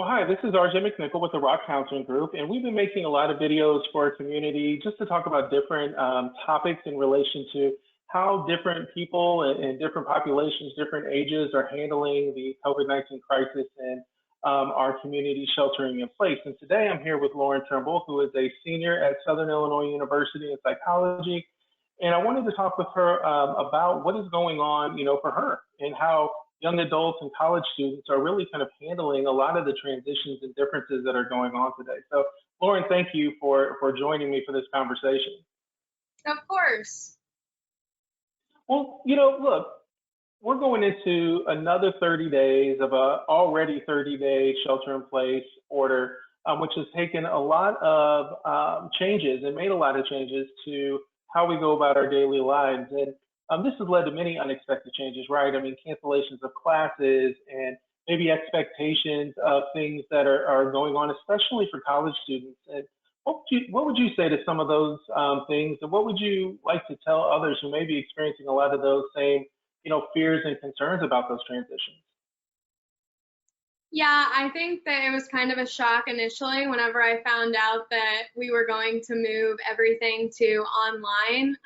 Well, hi, this is RJ McNicholl with the Rock Counseling Group, and we've been making a lot of videos for our community just to talk about different topics in relation to how different people and different populations, different ages are handling the COVID-19 crisis and our community sheltering in place. And today I'm here with Lauren Trimble, who is a senior at Southern Illinois University in psychology. And I wanted to talk with her about what is going on, for her and how young adults and college students are really kind of handling a lot of the transitions and differences that are going on today. So, Lauren, thank you for joining me for this conversation. Of course. Well, look, we're going into another 30 days of a already 30-day shelter-in-place order, which has taken a lot of changes and made a lot of changes to how we go about our daily lives. And this has led to many unexpected changes, right? I mean, cancellations of classes and maybe expectations of things that are going on, especially for college students. And what would you say to some of those things? And what would you like to tell others who may be experiencing a lot of those same, fears and concerns about those transitions? Yeah, I think that it was kind of a shock initially whenever I found out that we were going to move everything to online.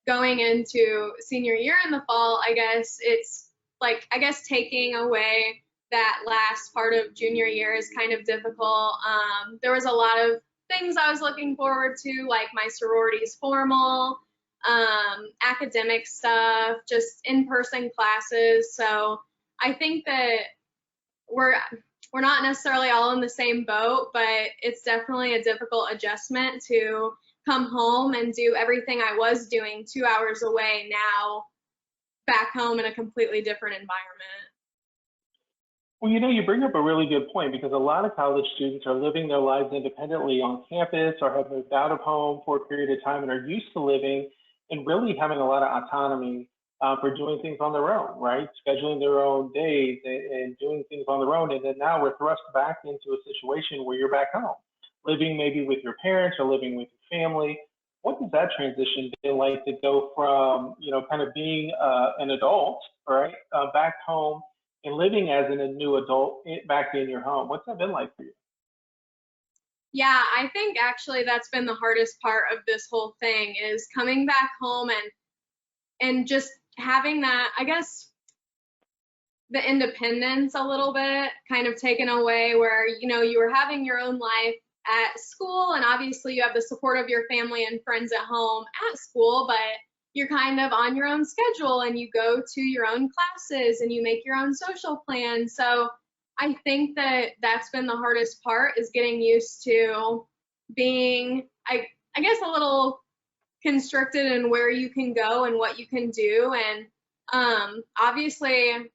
Going into senior year in the fall, I guess it's like, taking away that last part of junior year is kind of difficult. There was a lot of things I was looking forward to, like my sorority's formal, academic stuff, just in-person classes. So I think that we're not necessarily all in the same boat, but it's definitely a difficult adjustment to come home and do everything I was doing 2 hours away now back home in a completely different environment. Well, you bring up a really good point, because a lot of college students are living their lives independently on campus or have moved out of home for a period of time and are used to living and really having a lot of autonomy for doing things on their own, right? Scheduling their own days and doing things on their own. And then now we're thrust back into a situation where you're back home, living maybe with your parents or living with your family. What does that transition been like to go from, kind of being an adult, right, back home and living as a new adult back in your home? What's that been like for you? Yeah, I think actually that's been the hardest part of this whole thing, is coming back home and just having that, I guess, the independence a little bit kind of taken away, where, you were having your own life at school, and obviously you have the support of your family and friends at home at school, but you're kind of on your own schedule and you go to your own classes and you make your own social plan. So I think that that's been the hardest part, is getting used to being, I guess, a little constricted in where you can go and what you can do. And obviously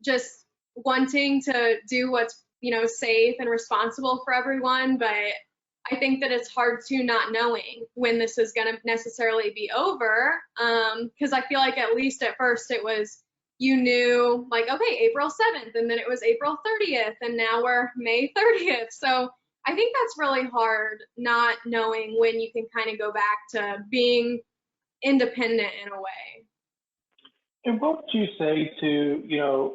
just wanting to do what's, safe and responsible for everyone. But I think that it's hard too, not knowing when this is going to necessarily be over. Because I feel like at least at first it was, you knew, like, okay, April 7th, and then it was April 30th, and now we're May 30th. So I think that's really hard, not knowing when you can kind of go back to being independent in a way. And what would you say to,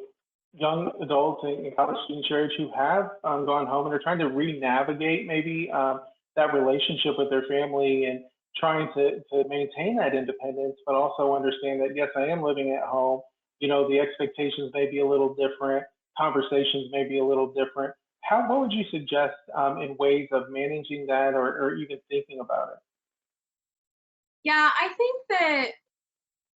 young adults and college students your age who have gone home and are trying to re-navigate maybe that relationship with their family and trying to maintain that independence, but also understand that, yes, I am living at home. The expectations may be a little different, conversations may be a little different. What would you suggest in ways of managing that or even thinking about it? Yeah, I think that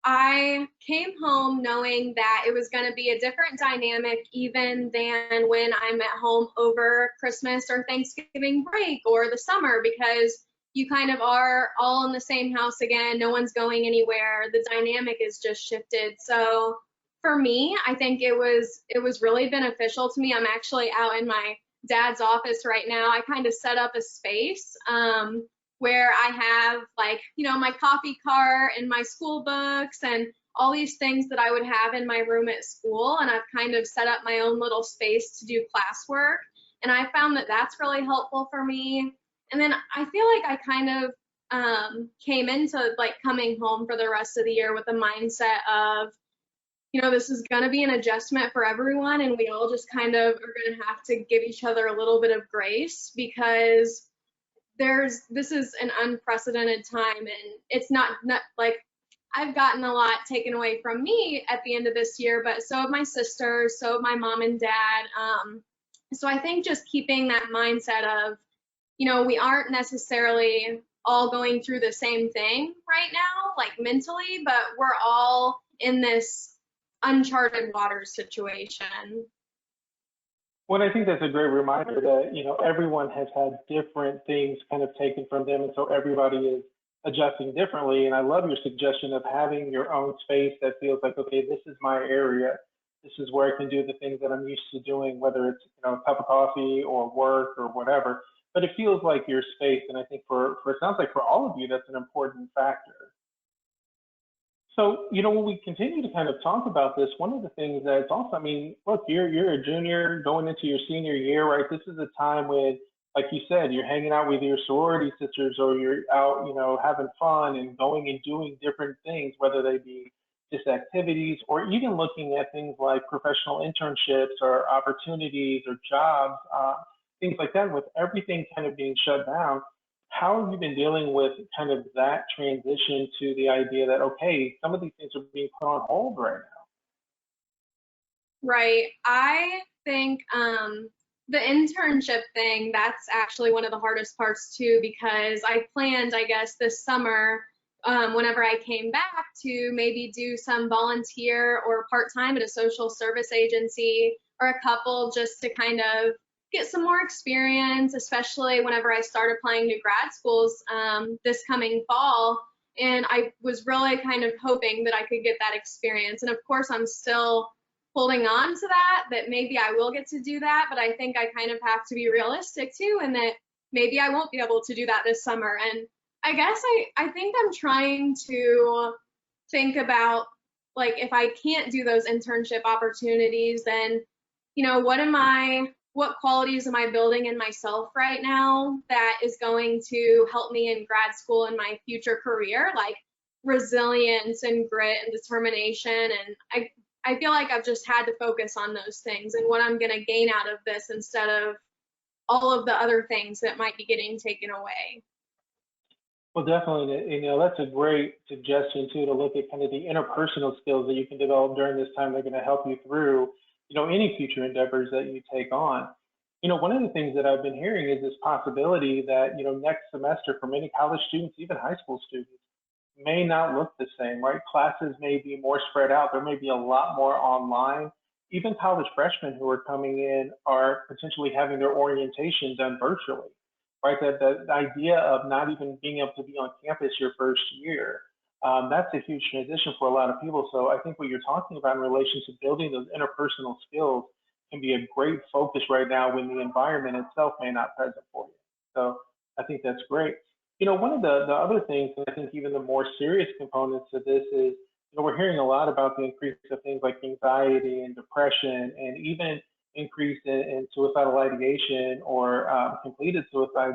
I came home knowing that it was going to be a different dynamic even than when I'm at home over Christmas or Thanksgiving break or the summer, because you kind of are all in the same house again. No one's going anywhere. The dynamic is just shifted. So for me, I think it was really beneficial to me. I'm actually out in my dad's office right now. I kind of set up a space where I have, like, my coffee cart and my school books and all these things that I would have in my room at school. And I've kind of set up my own little space to do classwork. And I found that that's really helpful for me. And then I feel like I kind of came into, like, coming home for the rest of the year with a mindset of, this is going to be an adjustment for everyone, and we all just kind of are going to have to give each other a little bit of grace, because this is an unprecedented time, and it's not like I've gotten a lot taken away from me at the end of this year, but so have my sisters, so have my mom and dad. So I think just keeping that mindset of, we aren't necessarily all going through the same thing right now, like mentally, but we're all in this uncharted waters situation. Well, I think that's a great reminder that, everyone has had different things kind of taken from them. And so everybody is adjusting differently. And I love your suggestion of having your own space that feels like, okay, this is my area. This is where I can do the things that I'm used to doing, whether it's, a cup of coffee or work or whatever. But it feels like your space. And I think for it sounds like for all of you, that's an important factor. So, when we continue to kind of talk about this, one of the things that's also, look, you're a junior going into your senior year, right? This is a time when, like you said, you're hanging out with your sorority sisters, or you're out, having fun and going and doing different things, whether they be just activities or even looking at things like professional internships or opportunities or jobs, things like that. With everything kind of being shut down, how have you been dealing with kind of that transition to the idea that, okay, some of these things are being put on hold right now? Right. I think the internship thing, that's actually one of the hardest parts too, because I planned, I guess, this summer, whenever I came back, to maybe do some volunteer or part-time at a social service agency or a couple, just to kind of get some more experience, especially whenever I start applying to grad schools this coming fall. And I was really kind of hoping that I could get that experience. And of course, I'm still holding on to that maybe I will get to do that, but I think I kind of have to be realistic too, and that maybe I won't be able to do that this summer. And I guess I think I'm trying to think about, like, if I can't do those internship opportunities, then, what qualities am I building in myself right now that is going to help me in grad school and my future career, like resilience and grit and determination. And I feel like I've just had to focus on those things and what I'm going to gain out of this, instead of all of the other things that might be getting taken away. Well, definitely, that's a great suggestion too, to look at kind of the interpersonal skills that you can develop during this time. They're going to help you through, any future endeavors that you take on. One of the things that I've been hearing is this possibility that, next semester for many college students, even high school students, may not look the same, right? Classes may be more spread out. There may be a lot more online. Even college freshmen who are coming in are potentially having their orientation done virtually, right? The idea of not even being able to be on campus your first year, that's a huge transition for a lot of people. So I think what you're talking about in relation to building those interpersonal skills can be a great focus right now when the environment itself may not present for you. So I think that's great. One of the other things, and I think even the more serious components of this is, we're hearing a lot about the increase of things like anxiety and depression, and even increase in suicidal ideation or completed suicide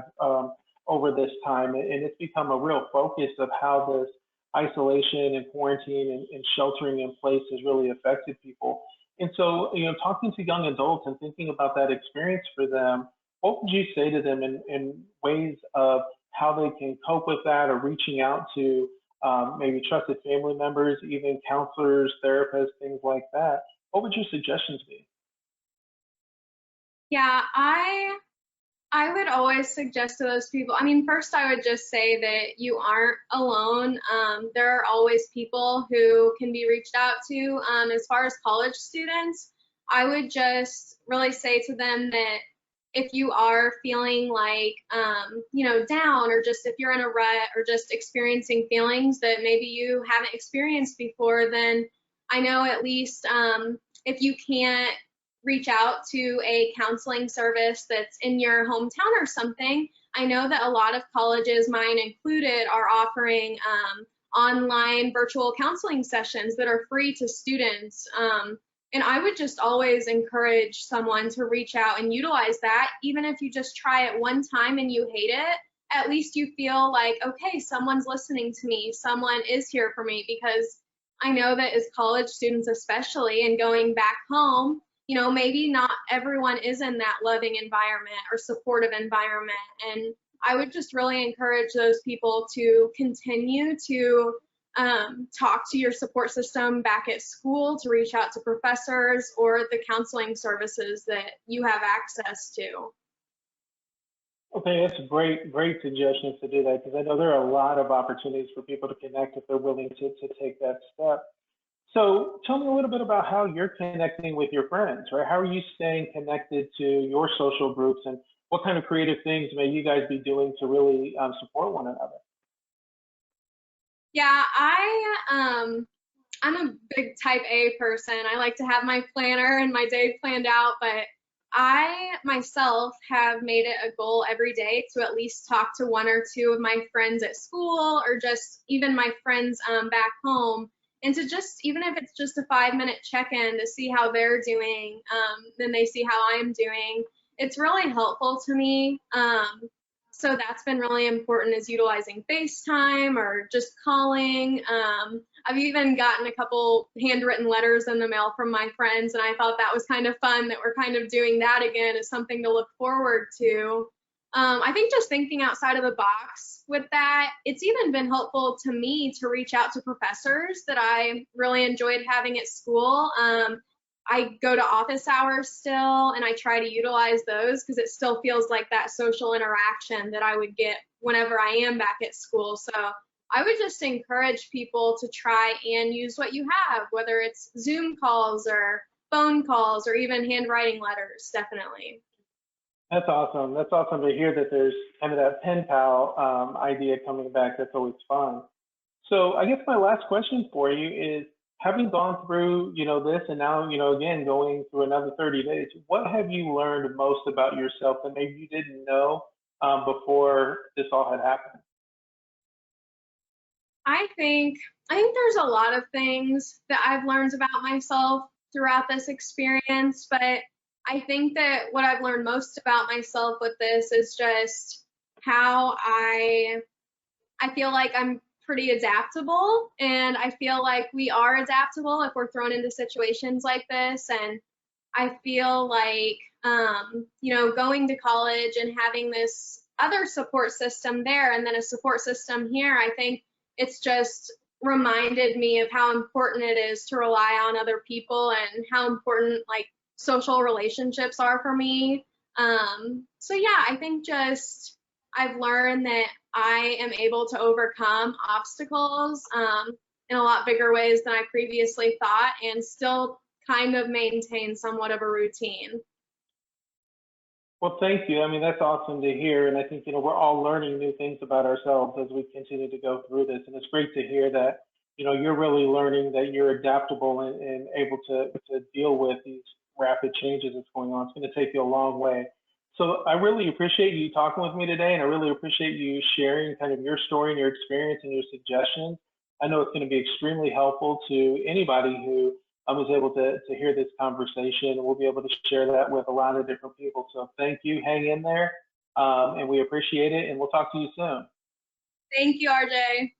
over this time. And it's become a real focus of how this isolation and quarantine and sheltering in place has really affected people. And so, talking to young adults and thinking about that experience for them, what would you say to them in ways of how they can cope with that, or reaching out to maybe trusted family members, even counselors, therapists, things like that? What would your suggestions be? Yeah, I would always suggest to those people, first I would just say that you aren't alone. There are always people who can be reached out to. As far as college students, I would just really say to them that if you are feeling like, down, or just if you're in a rut, or just experiencing feelings that maybe you haven't experienced before, then I know at least if you can't reach out to a counseling service that's in your hometown or something, I know that a lot of colleges, mine included, are offering online virtual counseling sessions that are free to students. And I would just always encourage someone to reach out and utilize that. Even if you just try it one time and you hate it, at least you feel like, okay, someone's listening to me, someone is here for me. Because I know that as college students especially, and going back home, you know, maybe not everyone is in that loving environment or supportive environment. And I would just really encourage those people to continue to talk to your support system back at school, to reach out to professors or the counseling services that you have access to. Okay, that's great suggestions to do that, because I know there are a lot of opportunities for people to connect if they're willing to take that step. So tell me a little bit about how you're connecting with your friends, right? How are you staying connected to your social groups, and what kind of creative things may you guys be doing to really support one another? Yeah, I'm a big type A person. I like to have my planner and my day planned out, but I myself have made it a goal every day to at least talk to one or two of my friends at school, or just even my friends back home, and to just, even if it's just a 5-minute check-in to see how they're doing, then they see how I'm doing. It's really helpful to me. So that's been really important, is utilizing FaceTime or just calling. I've even gotten a couple handwritten letters in the mail from my friends, and I thought that was kind of fun that we're kind of doing that again as something to look forward to. I think just thinking outside of the box with that, it's even been helpful to me to reach out to professors that I really enjoyed having at school. I go to office hours still, and I try to utilize those because it still feels like that social interaction that I would get whenever I am back at school. So I would just encourage people to try and use what you have, whether it's Zoom calls or phone calls or even handwriting letters, definitely. That's awesome. That's awesome to hear that there's kind of that pen pal idea coming back. That's always fun. So I guess my last question for you is, having gone through, this, and now, again, going through another 30 days, what have you learned most about yourself that maybe you didn't know before this all had happened? I think there's a lot of things that I've learned about myself throughout this experience, but I think that what I've learned most about myself with this is just how I feel like I'm pretty adaptable, and I feel like we are adaptable if we're thrown into situations like this. And I feel like, going to college and having this other support system there and then a support system here, I think it's just reminded me of how important it is to rely on other people and how important like social relationships are for me. So yeah, I think just I've learned that I am able to overcome obstacles in a lot bigger ways than I previously thought, and still kind of maintain somewhat of a routine. Well, thank you. I mean, that's awesome to hear. And I think, we're all learning new things about ourselves as we continue to go through this. And it's great to hear that, you're really learning that you're adaptable and able to deal with these rapid changes that's going on. It's going to take you a long way. So I really appreciate you talking with me today, and I really appreciate you sharing kind of your story and your experience and your suggestions. I know it's going to be extremely helpful to anybody who was able to hear this conversation, and we'll be able to share that with a lot of different people. So thank you, hang in there, and we appreciate it, and we'll talk to you soon. Thank you, RJ.